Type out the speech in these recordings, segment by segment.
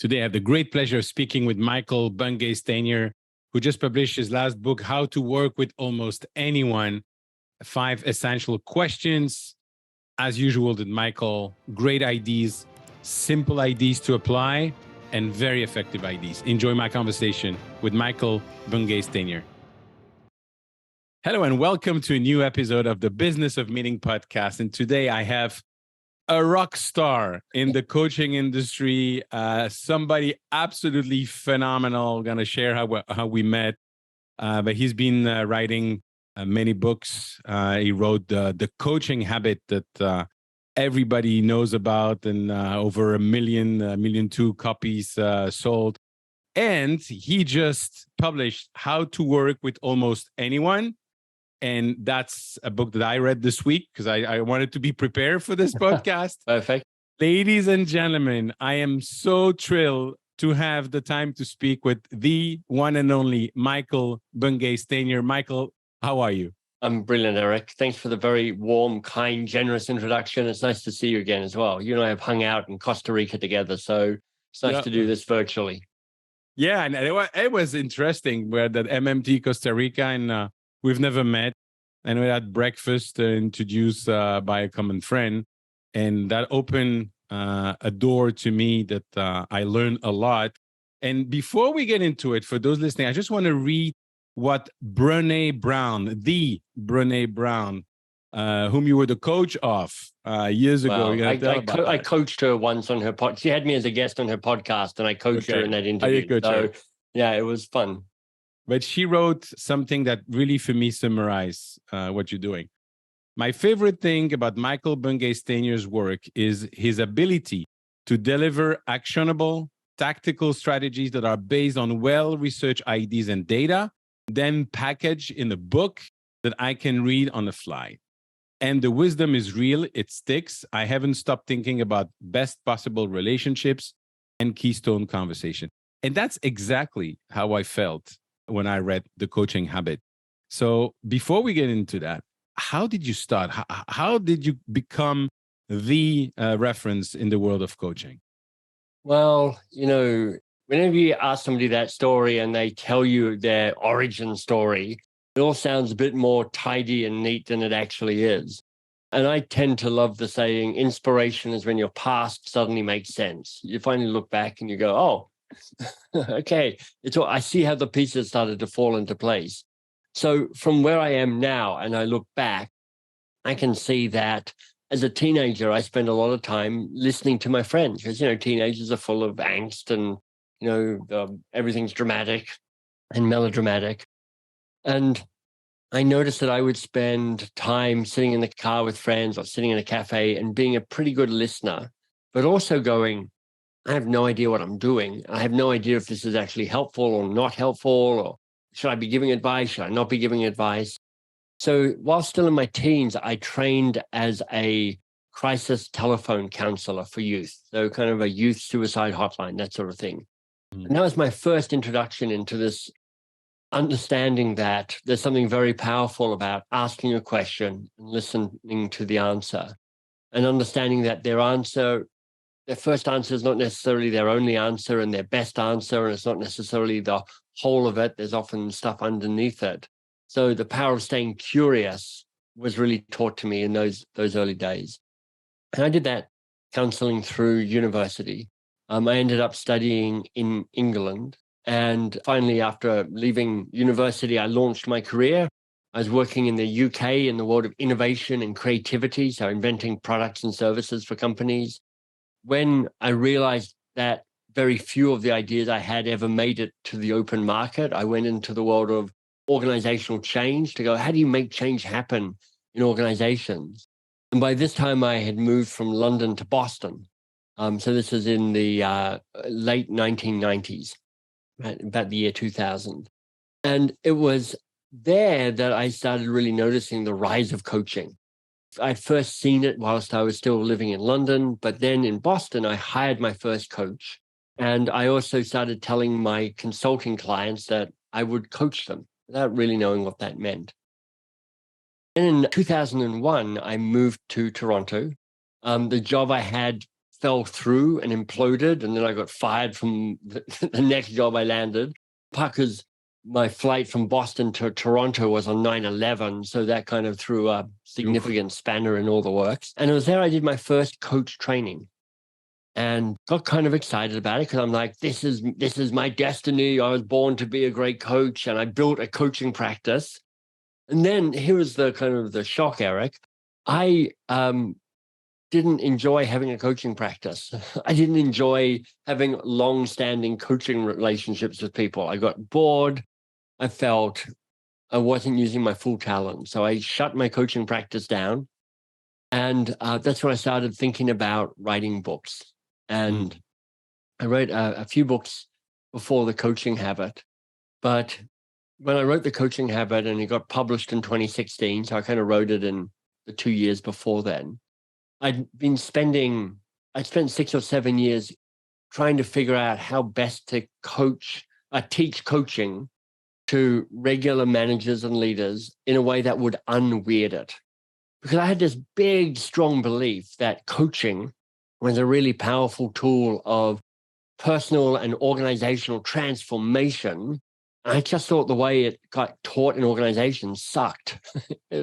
Today, I have the great pleasure of speaking with Michael Bungay Stanier, who just published his last book, How to Work with Almost Anyone, 5 Essential Questions. As usual with Michael, great ideas, simple ideas to apply, and very effective ideas. Enjoy my conversation with Michael Bungay Stanier. Hello, and welcome to a new episode of the Business of Meaning podcast. And today I have a rock star in the coaching industry, somebody absolutely phenomenal. Going to share how we met, but he's been writing many books. He wrote the Coaching Habit that everybody knows about, and over 1.2 copies sold. And he just published How to Work with Almost Anyone. And that's a book that I read this week because I wanted to be prepared for this podcast. Perfect. Ladies and gentlemen, I am so thrilled to have the time to speak with the one and only Michael Bungay Stanier. Michael, how are you? I'm brilliant, Eric. Thanks for the very warm, kind, generous introduction. It's nice to see you again as well. You and I have hung out in Costa Rica together, so it's nice to do this virtually. Yeah, and it was interesting. We're at MMT Costa Rica, and we've never met. And we had breakfast introduced by a common friend. And that opened a door to me that I learned a lot. And before we get into it, for those listening, I just want to read what the Brené Brown, whom you were the coach of years ago. Well, I coached her once on her podcast. She had me as a guest on her podcast, and I coached her in that interview. Yeah, it was fun. But she wrote something that really, for me, summarized what you're doing. My favorite thing about Michael Bungay Stanier's work is his ability to deliver actionable, tactical strategies that are based on well-researched ideas and data, then packaged in a book that I can read on the fly. And the wisdom is real. It sticks. I haven't stopped thinking about best possible relationships and keystone conversation. And that's exactly how I felt when I read The Coaching Habit. So before we get into that, how did you start? How did you become the reference in the world of coaching? Well, whenever you ask somebody that story and they tell you their origin story, it all sounds a bit more tidy and neat than it actually is. And I tend to love the saying, inspiration is when your past suddenly makes sense. You finally look back and you go, oh, okay, I see how the pieces started to fall into place. So from where I am now, and I look back, I can see that as a teenager, I spent a lot of time listening to my friends because, teenagers are full of angst and, everything's dramatic and melodramatic. And I noticed that I would spend time sitting in the car with friends or sitting in a cafe and being a pretty good listener, but also going, I have no idea what I'm doing. I have no idea if this is actually helpful or not helpful, or should I be giving advice? Should I not be giving advice? So while still in my teens, I trained as a crisis telephone counselor for youth. So kind of a youth suicide hotline, that sort of thing. Mm. And that was my first introduction into this understanding that there's something very powerful about asking a question and listening to the answer, and understanding that their first answer is not necessarily their only answer and their best answer, and it's not necessarily the whole of it. There's often stuff underneath it. So the power of staying curious was really taught to me in those early days. And I did that counseling through university. I ended up studying in England. And finally, after leaving university, I launched my career. I was working in the UK in the world of innovation and creativity, so inventing products and services for companies. When I realized that very few of the ideas I had ever made it to the open market, I went into the world of organizational change to go, how do you make change happen in organizations? And by this time, I had moved from London to Boston. So this was in the late 1990s, right, about the year 2000. And it was there that I started really noticing the rise of coaching. I'd first seen it whilst I was still living in London, but then in Boston, I hired my first coach. And I also started telling my consulting clients that I would coach them without really knowing what that meant. And in 2001, I moved to Toronto. The job I had fell through and imploded. And then I got fired from the next job I landed. Because my flight from Boston to Toronto was on 9/11. So that kind of threw a significant spanner in all the works. And it was there I did my first coach training and got kind of excited about it because I'm like, this is my destiny. I was born to be a great coach, and I built a coaching practice. And then here was the kind of the shock, Eric. I didn't enjoy having a coaching practice. I didn't enjoy having long-standing coaching relationships with people. I got bored. I felt I wasn't using my full talent. So I shut my coaching practice down. And that's when I started thinking about writing books. And I wrote a few books before The Coaching Habit. But when I wrote The Coaching Habit and it got published in 2016, so I kind of wrote it in the 2 years before then, I spent 6 or 7 years trying to figure out how best to teach coaching to regular managers and leaders in a way that would unweird it. Because I had this big, strong belief that coaching was a really powerful tool of personal and organizational transformation. I just thought the way it got taught in organizations sucked. It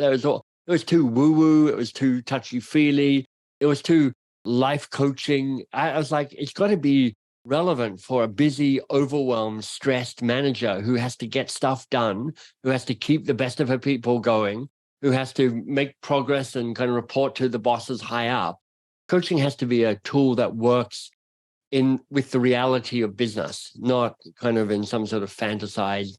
was too woo-woo. It was too touchy-feely. It was too life coaching. I was like, it's got to be relevant for a busy, overwhelmed, stressed manager who has to get stuff done, who has to keep the best of her people going, who has to make progress and kind of report to the bosses high up. Coaching has to be a tool that works with the reality of business, not kind of in some sort of fantasized,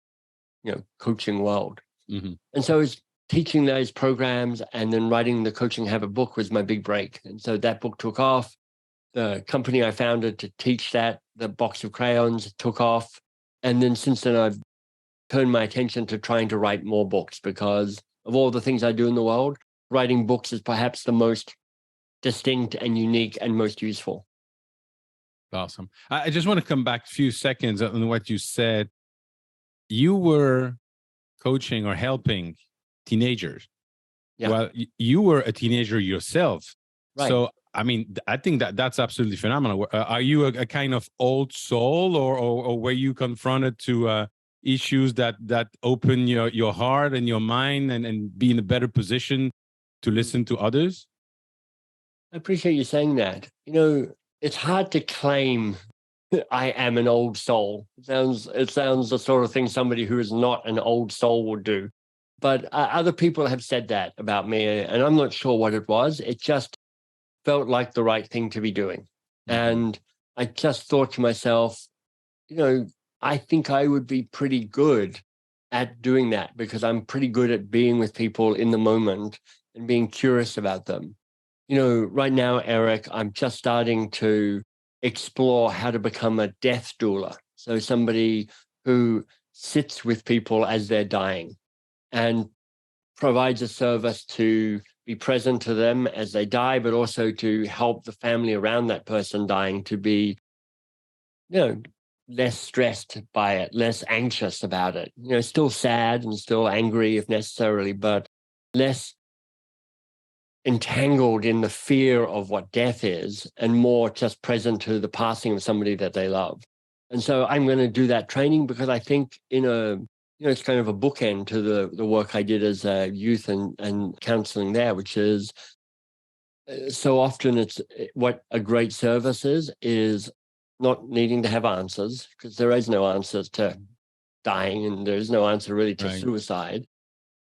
coaching world. Mm-hmm. And so it's teaching those programs and then writing the Coaching Habit book was my big break. And so that book took off. The company I founded to teach that, the Box of Crayons, took off. And then since then, I've turned my attention to trying to write more books because of all the things I do in the world. Writing books is perhaps the most distinct and unique and most useful. Awesome. I just want to come back a few seconds on what you said. You were coaching or helping teenagers. Yeah. Well, you were a teenager yourself. Right. So, I mean, I think that's absolutely phenomenal. Are you a kind of old soul or were you confronted to issues that open your heart and your mind and be in a better position to listen to others? I appreciate you saying that. It's hard to claim I am an old soul. It sounds the sort of thing somebody who is not an old soul would do. But other people have said that about me, and I'm not sure what it was. It just felt like the right thing to be doing. Mm-hmm. And I just thought to myself, I think I would be pretty good at doing that because I'm pretty good at being with people in the moment and being curious about them. Right now, Eric, I'm just starting to explore how to become a death doula. So somebody who sits with people as they're dying and provides a service to be present to them as they die, but also to help the family around that person dying to be, less stressed by it, less anxious about it. Still sad and still angry if necessarily, but less entangled in the fear of what death is and more just present to the passing of somebody that they love. And so I'm going to do that training because I think it's kind of a bookend to the work I did as a youth and counseling there, which is so often it's what a great service is not needing to have answers because there is no answer to dying and there is no answer really to suicide.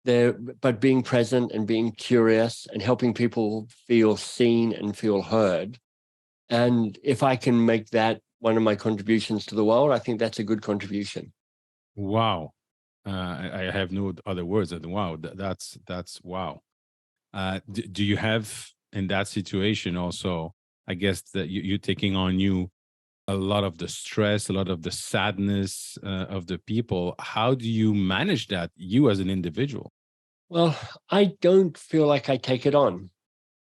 But being present and being curious and helping people feel seen and feel heard. And if I can make that one of my contributions to the world, I think that's a good contribution. Wow. I have no other words than wow. That's wow. Do you have in that situation also, I guess that you're taking on you a lot of the stress, a lot of the sadness of the people. How do you manage that, you as an individual? Well, I don't feel like I take it on.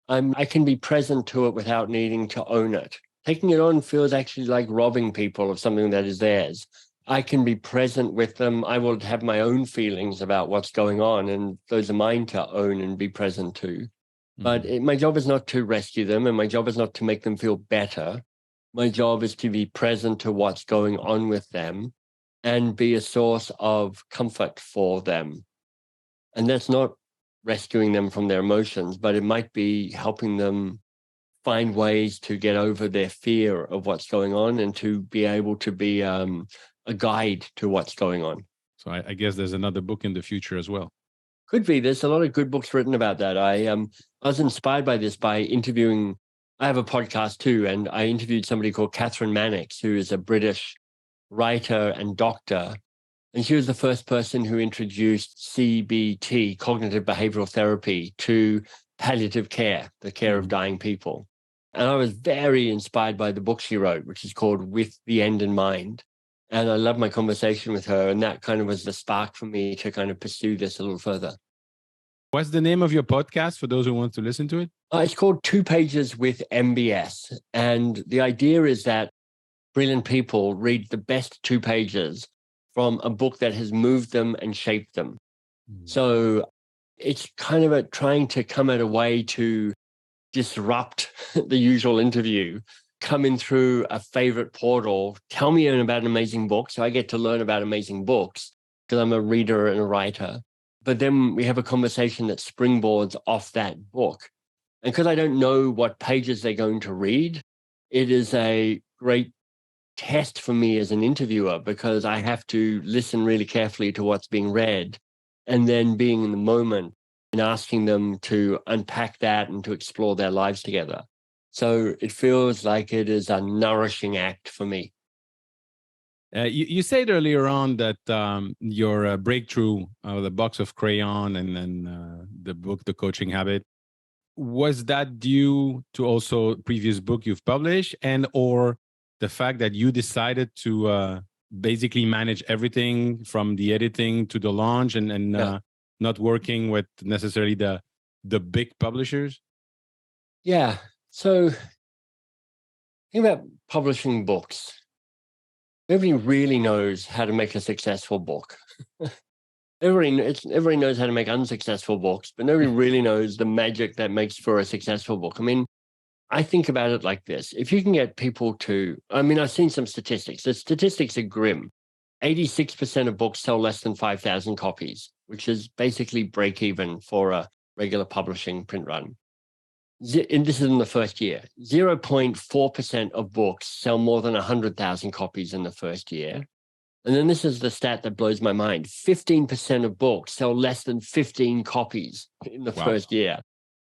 I can be present to it without needing to own it. Taking it on feels actually like robbing people of something that is theirs. I can be present with them. I will have my own feelings about what's going on, and those are mine to own and be present to. But my job is not to rescue them, and my job is not to make them feel better. My job is to be present to what's going on with them and be a source of comfort for them. And that's not rescuing them from their emotions, but it might be helping them find ways to get over their fear of what's going on and to be able to be a guide to what's going on. So I guess there's another book in the future as well. Could be. There's a lot of good books written about that. I was inspired by this by interviewing. I have a podcast too, and I interviewed somebody called Catherine Mannix, who is a British writer and doctor. And she was the first person who introduced CBT, cognitive behavioral therapy, to palliative care, the care of dying people. And I was very inspired by the book she wrote, which is called With the End in Mind. And I loved my conversation with her. And that kind of was the spark for me to kind of pursue this a little further. What's the name of your podcast for those who want to listen to it? It's called 2 Pages with MBS. And the idea is that brilliant people read the best 2 pages from a book that has moved them and shaped them. So it's kind of trying to come at a way to disrupt the usual interview, come in through a favorite portal, tell me about an amazing book. So I get to learn about amazing books because I'm a reader and a writer. But then we have a conversation that springboards off that book. And because I don't know what pages they're going to read, it is a great test for me as an interviewer because I have to listen really carefully to what's being read and then being in the moment and asking them to unpack that and to explore their lives together. So it feels like it is a nourishing act for me. You said earlier on that your breakthrough, the box of crayon and then the book, The Coaching Habit, was that due to also previous book you've published and or the fact that you decided to basically manage everything from the editing to the launch and not working with necessarily the big publishers? Yeah. So think about publishing books. Nobody really knows how to make a successful book. Everybody knows how to make unsuccessful books, but nobody really knows the magic that makes for a successful book. I mean, I think about it like this. If you can get people I've seen some statistics. The statistics are grim. 86% of books sell less than 5,000 copies, which is basically break even for a regular publishing print run. And this is in the first year. 0.4% of books sell more than 100,000 copies in the first year. And then this is the stat that blows my mind. 15% of books sell less than 15 copies in the first year.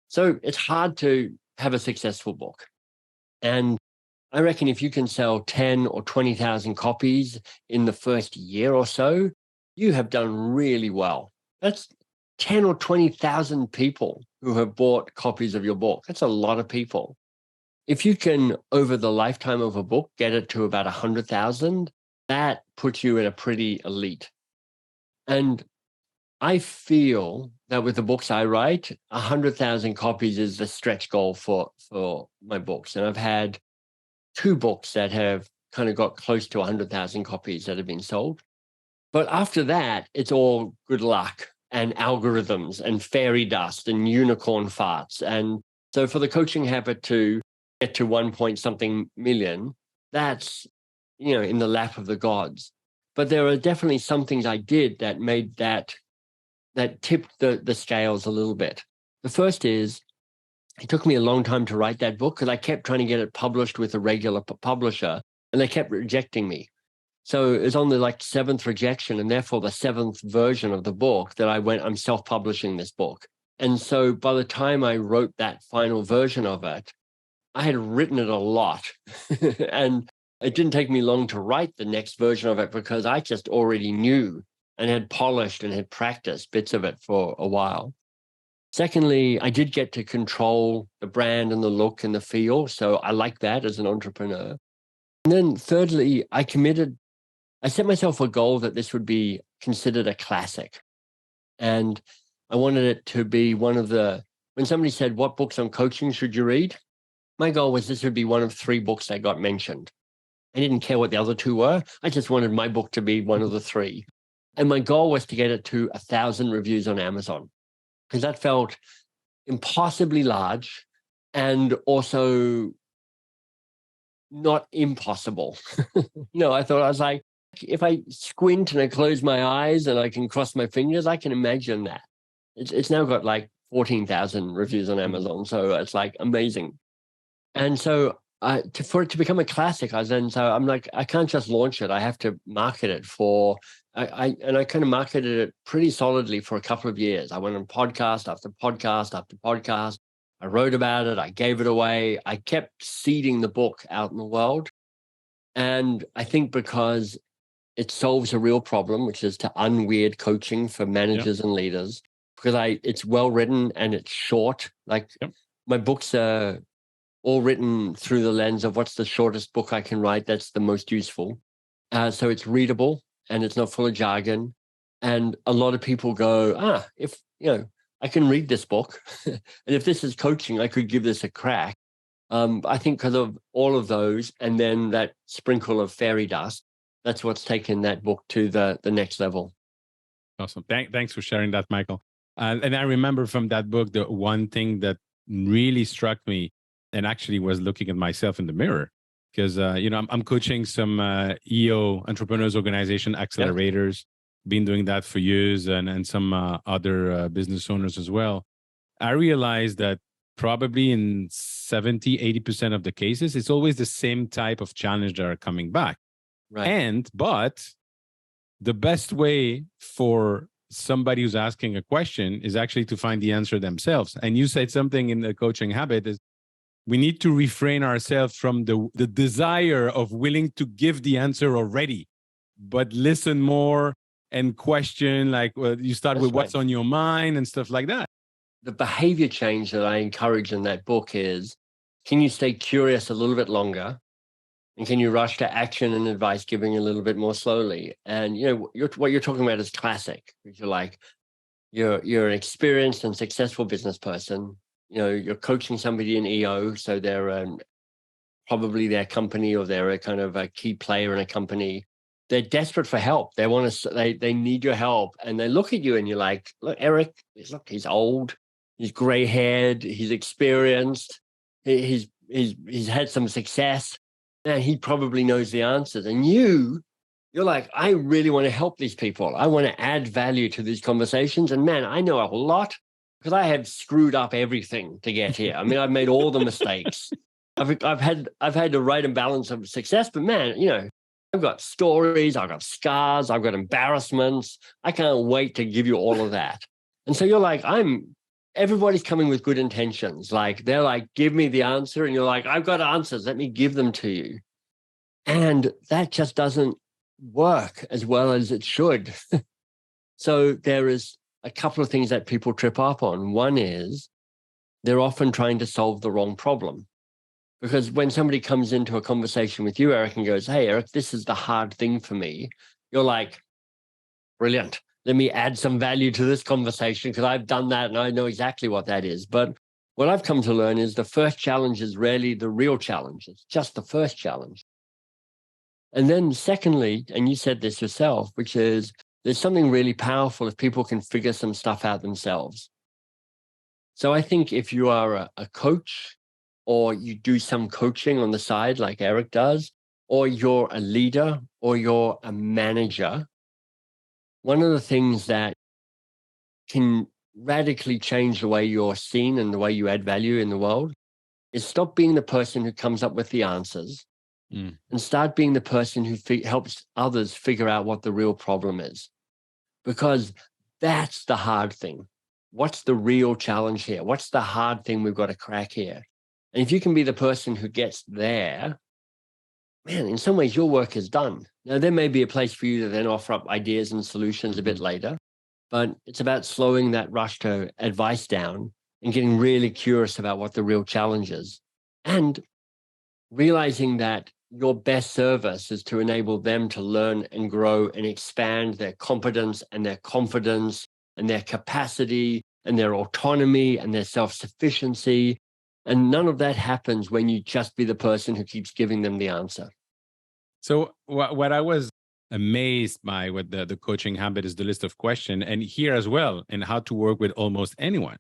So it's hard to have a successful book. And I reckon if you can sell 10 or 20,000 copies in the first year or so, you have done really well. That's 10 or 20,000 people who have bought copies of your book. That's a lot of people. If you can, over the lifetime of a book, get it to about 100,000, that puts you in a pretty elite. And I feel that with the books I write, 100,000 copies is the stretch goal for my books. And I've had 2 books that have kind of got close to 100,000 copies that have been sold. But after that, it's all good luck and algorithms and fairy dust and unicorn farts. And so for the Coaching Habit to get to 1 point something million, that's, in the lap of the gods. But there are definitely some things I did that made that tipped the scales a little bit. The first is, it took me a long time to write that book because I kept trying to get it published with a regular publisher and they kept rejecting me. So it was on the 7th rejection and therefore the 7th version of the book that I'm self-publishing this book. And so by the time I wrote that final version of it, I had written it a lot. And it didn't take me long to write the next version of it because I just already knew and had polished and had practiced bits of it for a while. Secondly, I did get to control the brand and the look and the feel. So I like that as an entrepreneur. And then thirdly, I set myself a goal that this would be considered a classic. And I wanted it to be when somebody said, what books on coaching should you read? My goal was this would be one of 3 books that got mentioned. I didn't care what the other 2 were. I just wanted my book to be one of the 3. And my goal was to get it to 1,000 reviews on Amazon because that felt impossibly large and also not impossible. I thought, I was like, if I squint and I close my eyes and I can cross my fingers, I can imagine that. It's now got like 14,000 reviews on Amazon. So it's like amazing. And so for it to become a classic, I'm like, I can't just launch it. I have to market it I kind of marketed it pretty solidly for a couple of years. I went on podcast after podcast after podcast. I wrote about it. I gave it away. I kept seeding the book out in the world. And I think because it solves a real problem, which is to unweird coaching for managers and leaders, because it's well written and it's short. Like my books are all written through the lens of what's the shortest book I can write that's the most useful. So it's readable and it's not full of jargon. And a lot of people go, if, I can read this book. And if this is coaching, I could give this a crack. I think because of all of those and then that sprinkle of fairy dust, that's what's taken that book to the next level. Awesome. Thanks for sharing that, Michael. And I remember from that book, the one thing that really struck me and actually was looking at myself in the mirror because, I'm coaching some EO entrepreneurs organization accelerators, been doing that for years and some other business owners as well. I realized that probably in 70, 80% of the cases, it's always the same type of challenge that are coming back. Right. But the best way for somebody who's asking a question is actually to find the answer themselves. And you said something in the coaching habit is we need to refrain ourselves from the desire of willing to give the answer already, but listen more and question, you start with what's on your mind and stuff like that. The behavior change that I encourage in that book is, can you stay curious a little bit longer? And can you rush to action and advice giving a little bit more slowly? And, what you're talking about is classic. You're like, you're an experienced and successful business person. You're coaching somebody in EO. So they're probably their company or they're a kind of a key player in a company. They're desperate for help. They need your help. And they look at you and you're like, look, Eric, he's old. He's gray haired. He's experienced. He's had some success. Man, he probably knows the answers. And you're like, I really want to help these people. I want to add value to these conversations. And man, I know a lot because I have screwed up everything to get here. I mean, I've made all the mistakes. I've had the right imbalance of success, but man, I've got stories, I've got scars, I've got embarrassments. I can't wait to give you all of that. And so you're like, everybody's coming with good intentions. Like they're like, give me the answer. And you're like, I've got answers. Let me give them to you. And that just doesn't work as well as it should. So there is a couple of things that people trip up on. One is they're often trying to solve the wrong problem. Because when somebody comes into a conversation with you, Eric, and goes, hey, Eric, this is the hard thing for me. You're like, brilliant. Let me add some value to this conversation because I've done that and I know exactly what that is. But what I've come to learn is the first challenge is rarely the real challenge. It's just the first challenge. And then secondly, and you said this yourself, which is there's something really powerful if people can figure some stuff out themselves. So I think if you are a coach or you do some coaching on the side like Eric does, or you're a leader or you're a manager, one of the things that can radically change the way you're seen and the way you add value in the world is stop being the person who comes up with the answers and start being the person who helps others figure out what the real problem is. Because that's the hard thing. What's the real challenge here? What's the hard thing we've got to crack here? And if you can be the person who gets there, man, in some ways your work is done. Now, there may be a place for you to then offer up ideas and solutions a bit later, but it's about slowing that rush to advice down and getting really curious about what the real challenge is. And realizing that your best service is to enable them to learn and grow and expand their competence and their confidence and their capacity and their autonomy and their self-sufficiency. And none of that happens when you just be the person who keeps giving them the answer. So what I was amazed by with the coaching habit is the list of questions, and here as well, and how to work with almost anyone.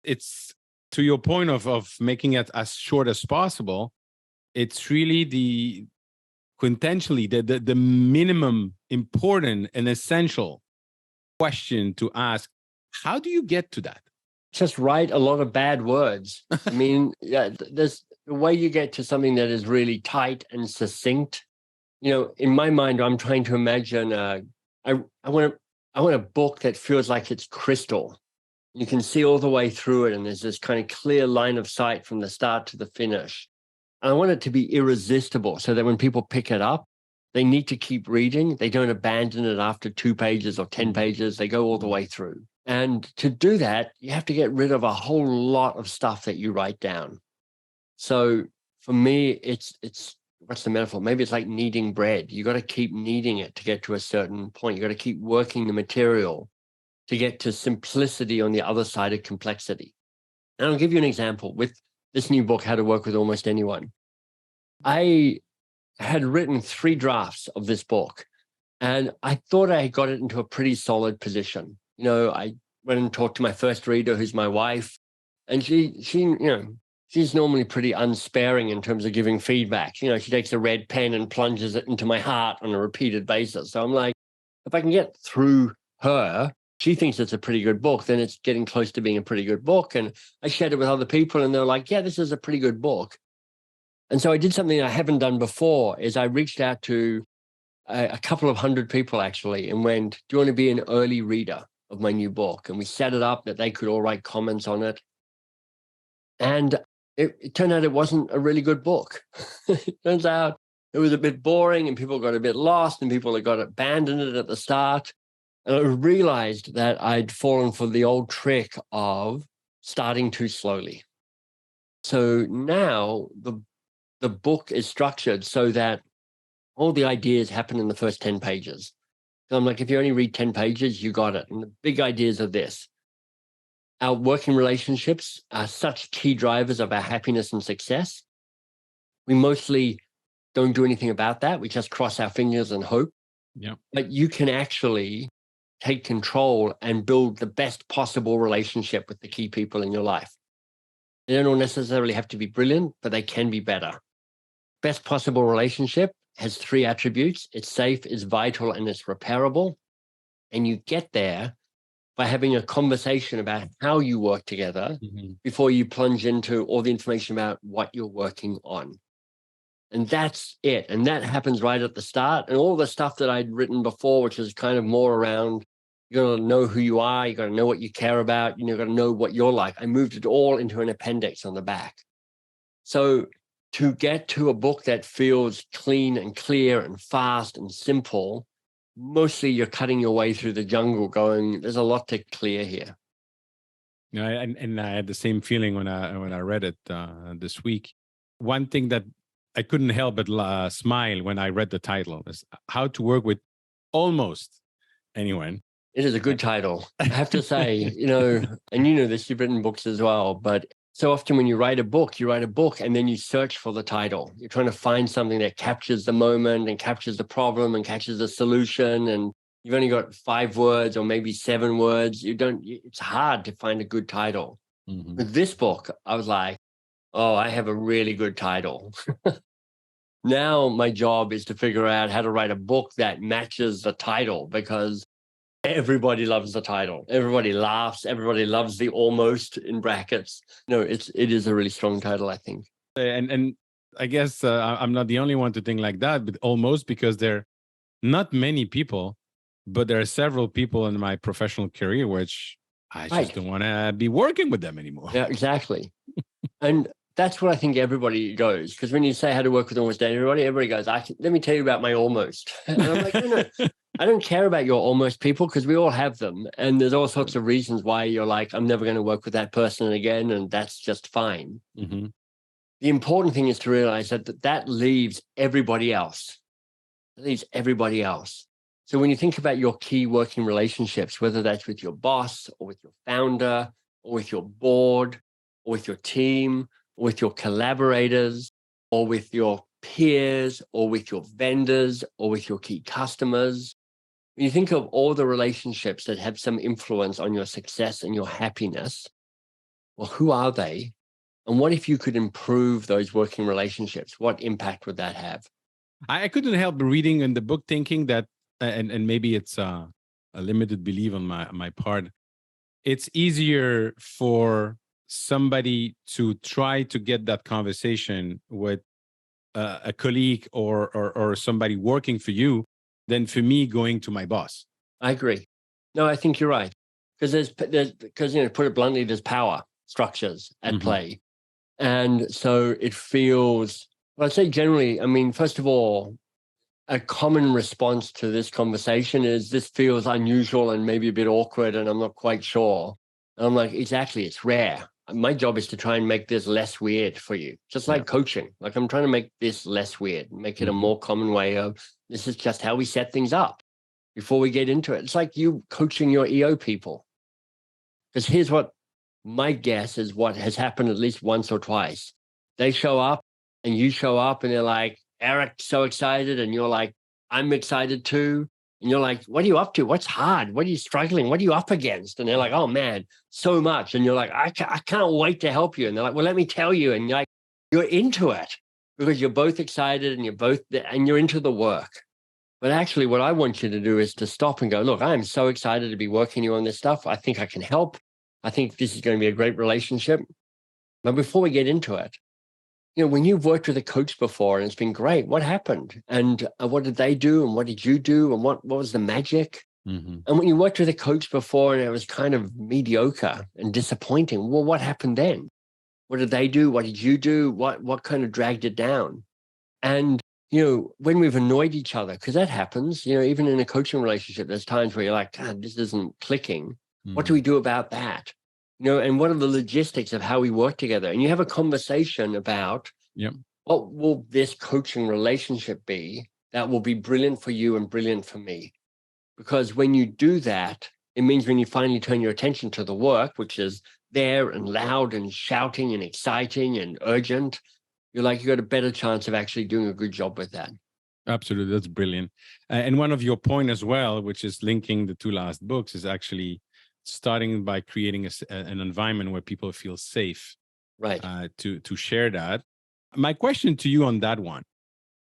it's to your point of making it as short as possible. It's really the quintessentially the minimum important and essential question to ask. How do you get to that? Just write a lot of bad words. I mean, yeah, there's the way you get to something that is really tight and succinct. In my mind, I'm trying to imagine. I want a book that feels like it's crystal. You can see all the way through it, and there's this kind of clear line of sight from the start to the finish. And I want it to be irresistible, so that when people pick it up, they need to keep reading. They don't abandon it after 2 pages or 10 pages. They go all the way through. And to do that, you have to get rid of a whole lot of stuff that you write down. So for me, it's what's the metaphor? Maybe it's like kneading bread. You got to keep kneading it to get to a certain point. You got to keep working the material to get to simplicity on the other side of complexity. And I'll give you an example with this new book, How to Work with Almost Anyone. I had written 3 drafts of this book, and I thought I had got it into a pretty solid position. I went and talked to my first reader, who's my wife, and she's normally pretty unsparing in terms of giving feedback. She takes a red pen and plunges it into my heart on a repeated basis. So I'm like, if I can get through her, she thinks it's a pretty good book, then it's getting close to being a pretty good book. And I shared it with other people, and they're like, yeah, this is a pretty good book. And so I did something I haven't done before, is I reached out to a couple of hundred people actually and went, do you want to be an early reader of my new book? And we set it up that they could all write comments on it. And it turned out it wasn't a really good book. It turns out it was a bit boring, and people got a bit lost, and people had got abandoned it at the start. And I realized that I'd fallen for the old trick of starting too slowly. So now the book is structured so that all the ideas happen in the first 10 pages. So I'm like, if you only read 10 pages, you got it. And the big ideas are this. Our working relationships are such key drivers of our happiness and success. We mostly don't do anything about that. We just cross our fingers and hope. Yeah. But you can actually take control and build the best possible relationship with the key people in your life. They don't all necessarily have to be brilliant, but they can be better. Best possible relationship has 3 attributes. It's safe, it's vital, and it's repairable. And you get there by having a conversation about how you work together before you plunge into all the information about what you're working on. And that's it. And that happens right at the start. And all the stuff that I'd written before, which is kind of more around, you got to know who you are, you got to know what you care about, you got to know what you're like. I moved it all into an appendix on the back. So to get to a book that feels clean and clear and fast and simple, mostly you're cutting your way through the jungle going, there's a lot to clear here. And I had the same feeling when I read it this week. One thing that I couldn't help but smile when I read the title is How to Work with Almost Anyone. It is a good title, I have to say, and this, you've written books as well, but so often when you write a book and then you search for the title. You're trying to find something that captures the moment and captures the problem and captures the solution. And you've only got 5 words or maybe 7 words. It's hard to find a good title. With this book, I was like, oh, I have a really good title. Now my job is to figure out how to write a book that matches the title, because everybody loves the title. Everybody laughs. Everybody loves the almost in brackets. No, it is a really strong title, I think. And I guess I'm not the only one to think like that, but almost, because there are not many people, but there are several people in my professional career which I just don't want to be working with them anymore. Yeah, exactly. And that's what I think everybody goes. Because when you say how to work with almost everybody goes, let me tell you about my almost. And I'm like, no, I don't care about your almost people, because we all have them. And there's all sorts of reasons why you're like, I'm never going to work with that person again. And that's just fine. The important thing is to realize that leaves everybody else. It leaves everybody else. So when you think about your key working relationships, whether that's with your boss or with your founder or with your board or with your team or with your collaborators or with your peers or with your vendors or with your key customers, when you think of all the relationships that have some influence on your success and your happiness, well, who are they? And what if you could improve those working relationships? What impact would that have? I couldn't help reading in the book thinking that, and maybe it's a limited belief on my part, it's easier for somebody to try to get that conversation with a colleague or somebody working for you than for me going to my boss. I agree. No, I think you're right. Because put it bluntly, there's power structures at play. And so it feels, well, I'd say generally, I mean, first of all, a common response to this conversation is this feels unusual and maybe a bit awkward, and I'm not quite sure. And I'm like, exactly, it's rare. My job is to try and make this less weird for you, just like coaching. Like I'm trying to make this less weird, make it a more common way of this is just how we set things up before we get into it. It's like you coaching your EO people. Because here's what my guess is what has happened at least once or twice. They show up and you show up and they're like, Eric, so excited. And you're like, I'm excited too. And you're like, what are you up to? What's hard? What are you struggling? What are you up against? And they're like, oh man, so much. And you're like, I can't wait to help you. And they're like, well, let me tell you. And you're like, you're into it because you're both excited and you're into the work. But actually what I want you to do is to stop and go, look, I'm so excited to be working you on this stuff. I think I can help. I think this is going to be a great relationship. But before we get into it, when you've worked with a coach before and it's been great, what happened? And what did they do? And what did you do? And what was the magic? And when you worked with a coach before and it was kind of mediocre and disappointing, well, what happened then? What did they do? What did you do? What kind of dragged it down? And, when we've annoyed each other, because that happens, even in a coaching relationship, there's times where you're like, God, this isn't clicking. What do we do about that? And what are the logistics of how we work together? And you have a conversation about what will this coaching relationship be that will be brilliant for you and brilliant for me? Because when you do that, it means when you finally turn your attention to the work, which is there and loud and shouting and exciting and urgent, you got a better chance of actually doing a good job with that. Absolutely. That's brilliant. And one of your point as well, which is linking the two last books, is actually starting by creating an environment where people feel safe, right? To share that. My question to you on that one,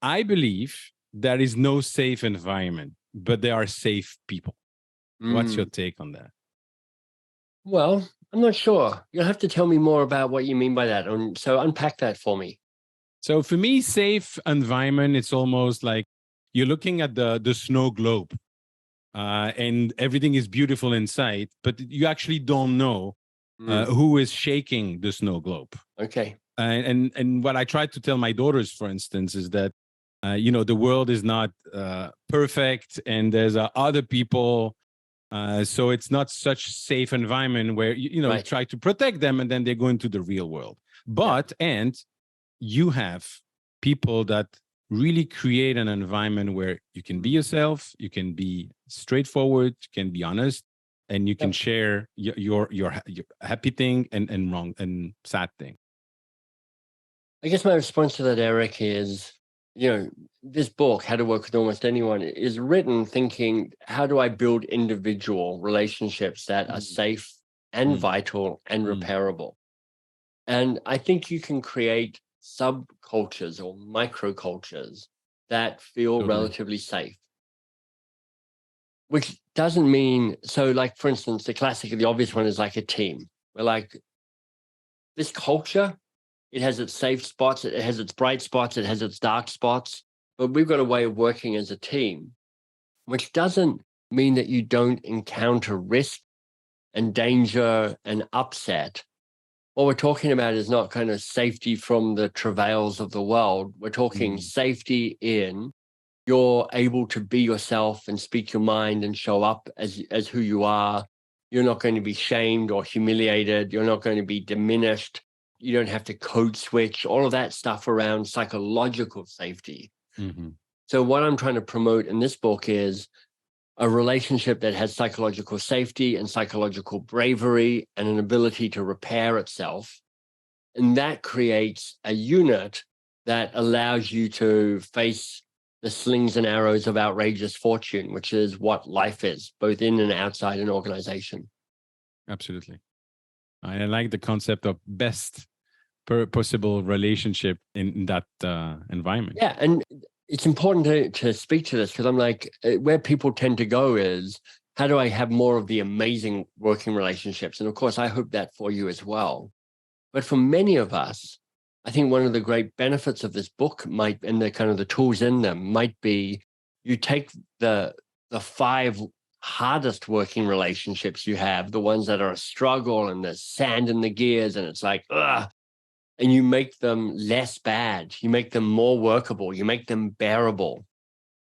I believe there is no safe environment, but there are safe people. What's your take on that? Well, I'm not sure. You'll have to tell me more about what you mean by that. So unpack that for me. So for me, safe environment, it's almost like you're looking at the snow globe. And everything is beautiful inside, but you actually don't know who is shaking the snow globe. Okay. And what I try to tell my daughters, for instance, is that the world is not perfect, and there's other people. So it's not such safe environment where you try to protect them, and then they go into the real world. But and you have people that really create an environment where you can be yourself, you can be straightforward, you can be honest, and you can share your happy thing and wrong and sad thing. I guess my response to that, Eric, is, this book, How to Work with Almost Anyone, is written thinking, how do I build individual relationships that are safe and vital and repairable? And I think you can create subcultures or microcultures that feel relatively safe, which doesn't mean, so like, for instance, the classic, the obvious one is like a team. We're like, this culture, it has its safe spots, it has its bright spots, it has its dark spots, but we've got a way of working as a team, which doesn't mean that you don't encounter risk and danger and upset. What we're talking about is not kind of safety from the travails of the world. We're talking safety in you're able to be yourself and speak your mind and show up as who you are. You're not going to be shamed or humiliated. You're not going to be diminished. You don't have to code switch, all of that stuff around psychological safety. So what I'm trying to promote in this book is a relationship that has psychological safety and psychological bravery and an ability to repair itself. And that creates a unit that allows you to face the slings and arrows of outrageous fortune, which is what life is, both in and outside an organization. Absolutely. I like the concept of best possible relationship in that environment. Yeah, and it's important to speak to this because I'm like, where people tend to go is, how do I have more of the amazing working relationships? And of course, I hope that for you as well. But for many of us, I think one of the great benefits of this book might, and the kind of the tools in them might be, you take the 5 hardest working relationships you have, the ones that are a struggle and there's sand in the gears and it's like, ugh, and you make them less bad. You make them more workable. You make them bearable.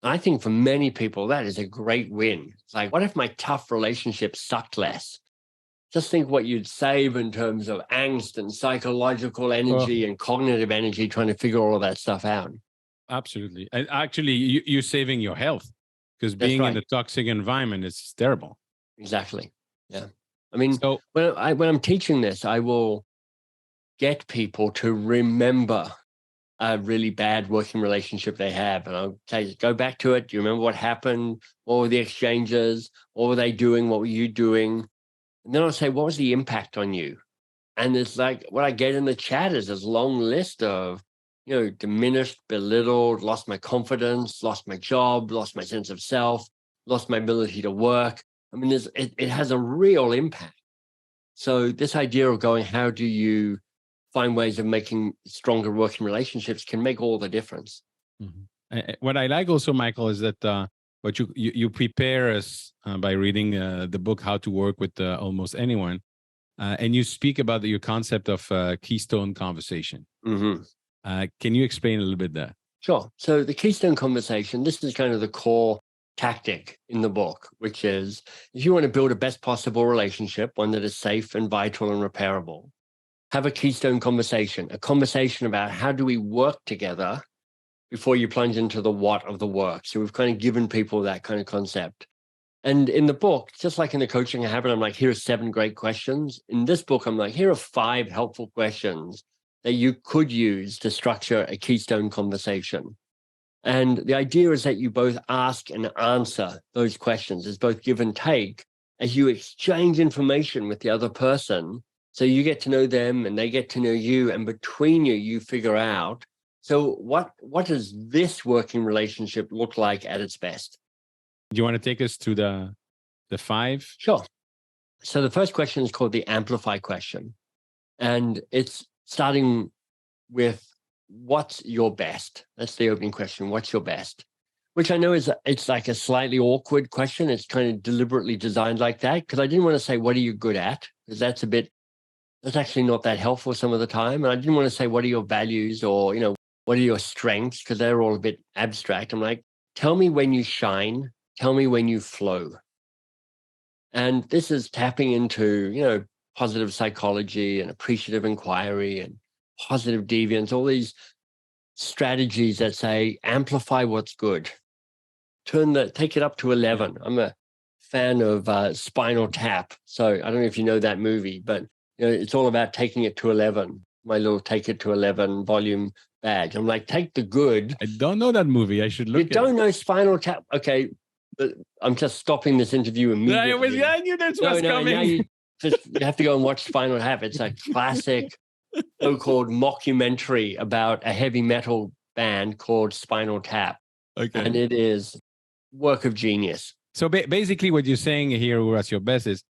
And I think for many people, that is a great win. It's like, what if my tough relationships sucked less? Just think what you'd save in terms of angst and psychological energy and cognitive energy trying to figure all of that stuff out. Absolutely. And actually, you're saving your health because being in a toxic environment is terrible. Exactly. Yeah. I mean, so, when I'm teaching this, I will get people to remember a really bad working relationship they have. And I'll say, go back to it. Do you remember what happened? What were the exchanges? What were they doing? What were you doing? And then I'll say, what was the impact on you? And it's like, what I get in the chat is this long list of, diminished, belittled, lost my confidence, lost my job, lost my sense of self, lost my ability to work. I mean, it has a real impact. So this idea of going, how do you find ways of making stronger working relationships can make all the difference. Mm-hmm. What I like also, Michael, is that what you prepare us by reading the book, How to Work with Almost Anyone, and you speak about your concept of keystone conversation. Mm-hmm. Can you explain a little bit that? Sure. So the keystone conversation, this is kind of the core tactic in the book, which is if you want to build a best possible relationship, one that is safe and vital and repairable, have a keystone conversation, a conversation about how do we work together before you plunge into the what of the work. So we've kind of given people that kind of concept. And in the book, just like in the coaching I have, I'm like, here are 7 great questions. In this book, I'm like, here are 5 helpful questions that you could use to structure a keystone conversation. And the idea is that you both ask and answer those questions. There's both give and take as you exchange information with the other person. So you get to know them and they get to know you. And between you, you figure out, so what does this working relationship look like at its best? Do you want to take us to the 5? Sure. So the first question is called the amplify question. And it's starting with what's your best? That's the opening question. What's your best? Which I know it's like a slightly awkward question. It's kind of deliberately designed like that because I didn't want to say, what are you good at? Because that's actually not that helpful some of the time. And I didn't want to say, what are your values or, what are your strengths? Because they're all a bit abstract. I'm like, tell me when you shine. Tell me when you flow. And this is tapping into, positive psychology and appreciative inquiry and positive deviance, all these strategies that say amplify what's good. Take it up to 11. I'm a fan of Spinal Tap. So I don't know if you know that movie, but it's all about taking it to 11. My little Take It to 11 volume badge. I'm like, take the good. I don't know that movie. I should look. You don't know Spinal Tap? Okay, but I'm just stopping this interview immediately. I knew this was coming. Now you have to go and watch Spinal Tap. It's a classic so-called mockumentary about a heavy metal band called Spinal Tap. Okay. And it is work of genius. So basically what you're saying here, what's your best is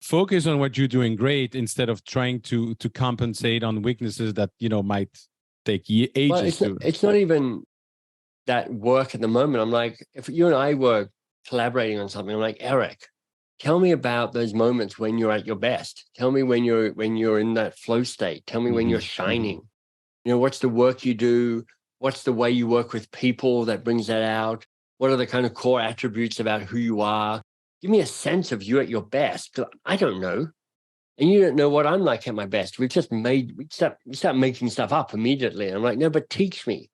focus on what you're doing great instead of trying to compensate on weaknesses that, might take ages to. It's not even that work at the moment. I'm like, if you and I were collaborating on something, I'm like, Eric, tell me about those moments when you're at your best. Tell me when you're in that flow state. Tell me when you're shining. What's the work you do? What's the way you work with people that brings that out? What are the kind of core attributes about who you are? Give me a sense of you at your best. 'Cause I don't know. And you don't know what I'm like at my best. We start making stuff up immediately. And I'm like, no, but teach me.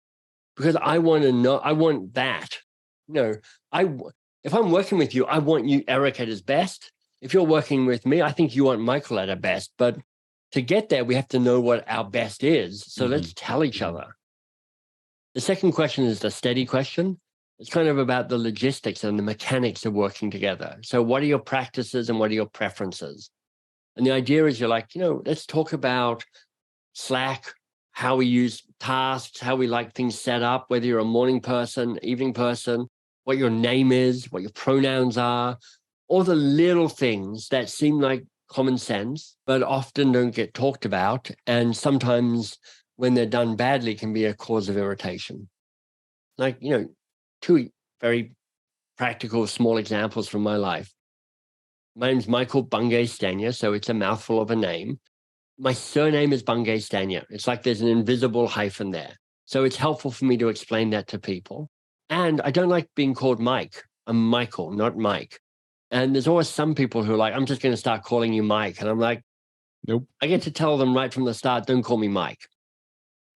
Because I want to know, I want that. If I'm working with you, I want you, Eric, at his best. If you're working with me, I think you want Michael at our best. But to get there, we have to know what our best is. So let's tell each other. The second question is the steady question. It's kind of about the logistics and the mechanics of working together. So what are your practices and what are your preferences? And the idea is you're like, let's talk about Slack, how we use tasks, how we like things set up, whether you're a morning person, evening person, what your name is, what your pronouns are, all the little things that seem like common sense, but often don't get talked about. And sometimes when they're done badly can be a cause of irritation. Like, two very practical, small examples from my life. My name's Michael Bungay Stanier, so it's a mouthful of a name. My surname is Bungay Stanier. It's like there's an invisible hyphen there. So it's helpful for me to explain that to people. And I don't like being called Mike. I'm Michael, not Mike. And there's always some people who are like, I'm just going to start calling you Mike. And I'm like, Nope. I get to tell them right from the start, don't call me Mike.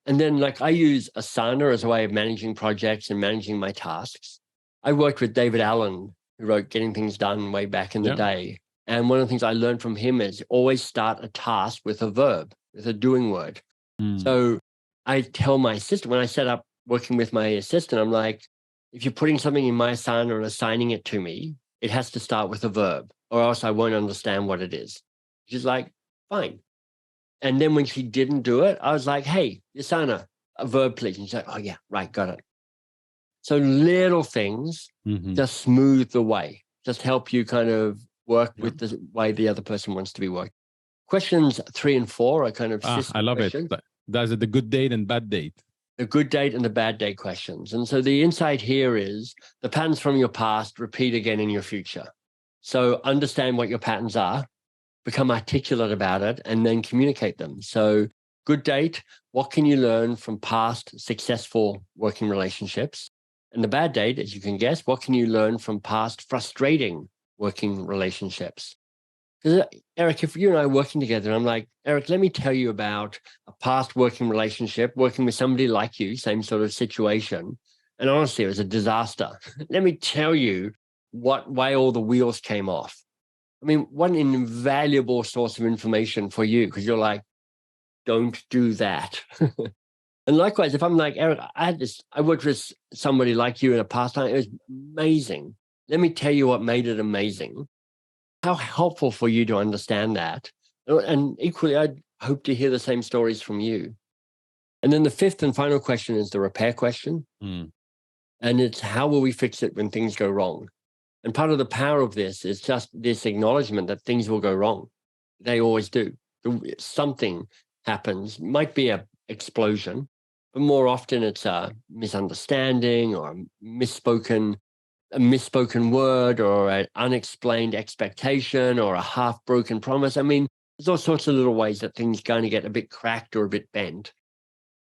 And then I use Asana as a way of managing projects and managing my tasks. I worked with David Allen, who wrote Getting Things Done way back in the day. And one of the things I learned from him is always start a task with a verb, with a doing word. So I tell my assistant, when I set up working with my assistant, I'm like, if you're putting something in my Asana and assigning it to me, it has to start with a verb or else I won't understand what it is. She's like, fine. And then when she didn't do it, I was like, hey, Asana, a verb, please. And she's like, oh, yeah, right, got it. So little things just smooth the way, just help you kind of work with the way the other person wants to be worked. Questions 3 and 4 are kind of I love questions. it. That's the good date and bad date. The good date and the bad date questions. And so the insight here is the patterns from your past repeat again in your future. So understand what your patterns are, become articulate about it, and then communicate them. So good date, what can you learn from past successful working relationships? And the bad date, as you can guess, what can you learn from past frustrating working relationships? Because Eric, if you and I are working together, I'm like, Eric, let me tell you about a past working relationship, working with somebody like you, same sort of situation. And honestly, it was a disaster. Let me tell you why all the wheels came off. I mean, what an invaluable source of information for you, because you're like, don't do that. And likewise, if I'm like, Eric, I worked with somebody like you in a past time, it was amazing. Let me tell you what made it amazing. How helpful for you to understand that. And equally, I'd hope to hear the same stories from you. And then the fifth and final question is the repair question. And it's how will we fix it when things go wrong? And part of the power of this is just this acknowledgement that things will go wrong. They always do. Something happens, might be an explosion, but more often it's a misunderstanding or a misspoken word or an unexplained expectation or a half-broken promise. I mean, there's all sorts of little ways that things going to get a bit cracked or a bit bent.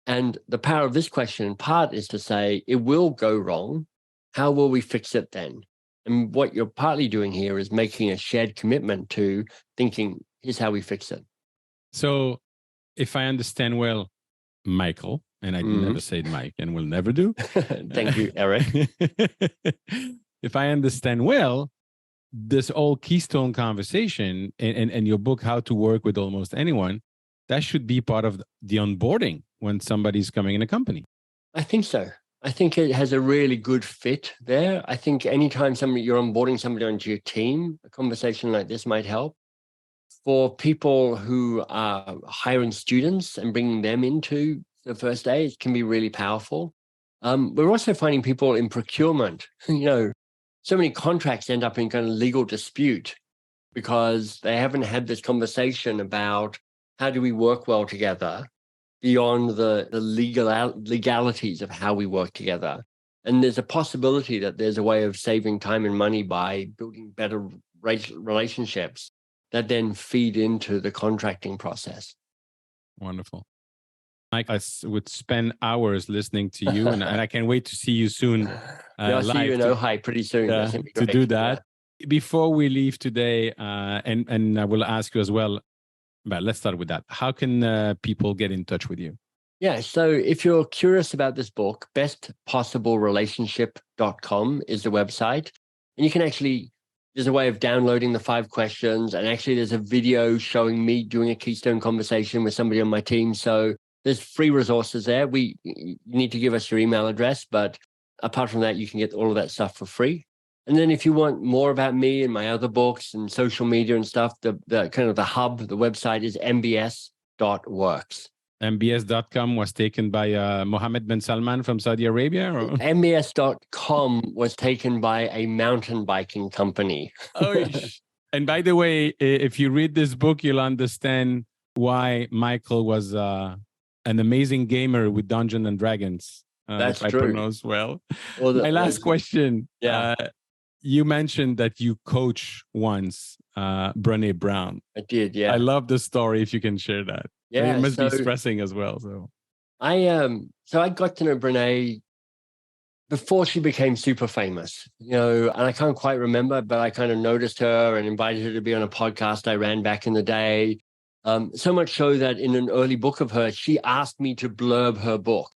And the power of this question in part is to say, it will go wrong. How will we fix it then? And what you're partly doing here is making a shared commitment to thinking, here's how we fix it. So if I understand well, Michael, and I never said Mike and will never do. Thank you, Eric. If I understand well, this whole keystone conversation and your book, How to Work with Almost Anyone, that should be part of the onboarding when somebody's coming in a company. I think so. I think it has a really good fit there. I think anytime you're onboarding somebody onto your team, a conversation like this might help. For people who are hiring students and bringing them into the first day, it can be really powerful. We're also finding people in procurement, so many contracts end up in kind of legal dispute because they haven't had this conversation about how do we work well together beyond the legalities of how we work together. And there's a possibility that there's a way of saving time and money by building better relationships that then feed into the contracting process. Wonderful. Mike, I would spend hours listening to you, and I can't wait to see you soon. I'll see you in Ojai pretty soon. To do that. Yeah. Before we leave today, and I will ask you as well, but let's start with that. How can people get in touch with you? Yeah, so if you're curious about this book, bestpossiblerelationship.com is the website. And you can there's a way of downloading the 5 questions. And actually, there's a video showing me doing a keystone conversation with somebody on my team. So there's free resources there. You need to give us your email address. But apart from that, you can get all of that stuff for free. And then if you want more about me and my other books and social media and stuff, the kind of the hub, the website is mbs.works. MBS.com was taken by Mohammed bin Salman from Saudi Arabia? Or? MBS.com was taken by a mountain biking company. And by the way, if you read this book, you'll understand why Michael was an amazing gamer with Dungeons and Dragons. That's if true. I pronounce well. Well, my last question. Yeah. You mentioned that you coach once Brené Brown. I did, yeah. I love the story if you can share that. Yeah. It must be stressing as well. So I got to know Brené before she became super famous, and I can't quite remember, but I kind of noticed her and invited her to be on a podcast I ran back in the day. So much so that in an early book of hers, she asked me to blurb her book,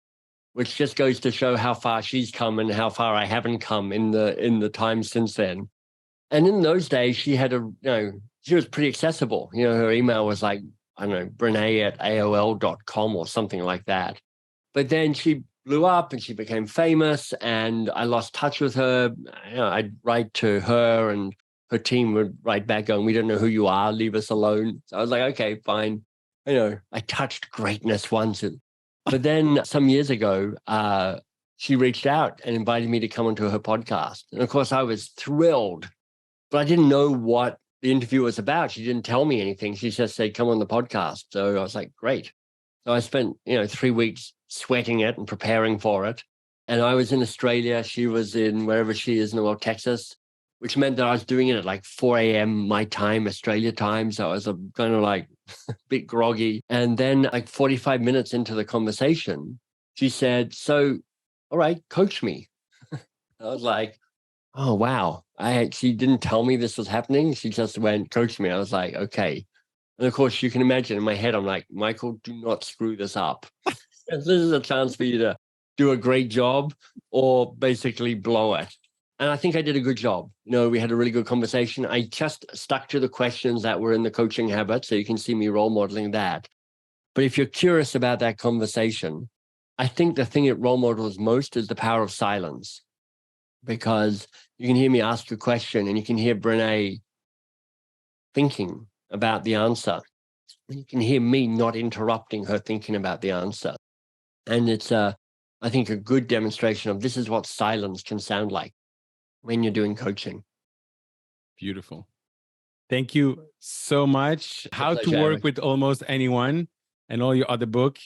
which just goes to show how far she's come and how far I haven't come in the time since then. And in those days, she had she was pretty accessible. Her email was like, I don't know, Brené@AOL.com or something like that. But then she blew up and she became famous, and I lost touch with her. I'd write to her and her team would write back going, "We don't know who you are, leave us alone." So I was like, okay, fine. I touched greatness once. But then some years ago, she reached out and invited me to come onto her podcast. And of course, I was thrilled, but I didn't know what the interview was about. She didn't tell me anything. She just said, come on the podcast. So I was like, great. So I spent, 3 weeks sweating it and preparing for it. And I was in Australia. She was in wherever she is in the world, Texas, which meant that I was doing it at like 4 a.m. my time, Australia time. So I was kind of like a bit groggy. And then like 45 minutes into the conversation, she said, so, all right, coach me. I was like, oh, wow. She didn't tell me this was happening. She just went, coach me. I was like, okay. And of course, you can imagine in my head, I'm like, Michael, do not screw this up. This is a chance for you to do a great job or basically blow it. And I think I did a good job. We had a really good conversation. I just stuck to the questions that were in the coaching habit. So you can see me role modeling that. But if you're curious about that conversation, I think the thing it role models most is the power of silence. Because you can hear me ask a question and you can hear Brené thinking about the answer. And you can hear me not interrupting her thinking about the answer. And it's, I think, a good demonstration of this is what silence can sound like when you're doing coaching. Beautiful. Thank you so much. How to Work with Almost Anyone and all your other book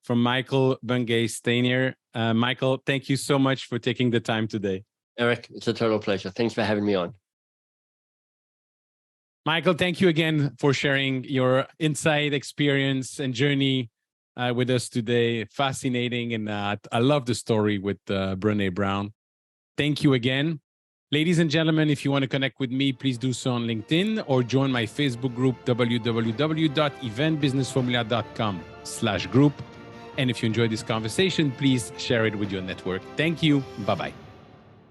from Michael Bungay Stanier. Michael, thank you so much for taking the time today. Eric, it's a total pleasure. Thanks for having me on. Michael, thank you again for sharing your insight, experience, and journey with us today. Fascinating. And I love the story with Brené Brown. Thank you again. Ladies and gentlemen, if you want to connect with me, please do so on LinkedIn or join my Facebook group, www.eventbusinessformula.com/group. And if you enjoyed this conversation, please share it with your network. Thank you. Bye-bye.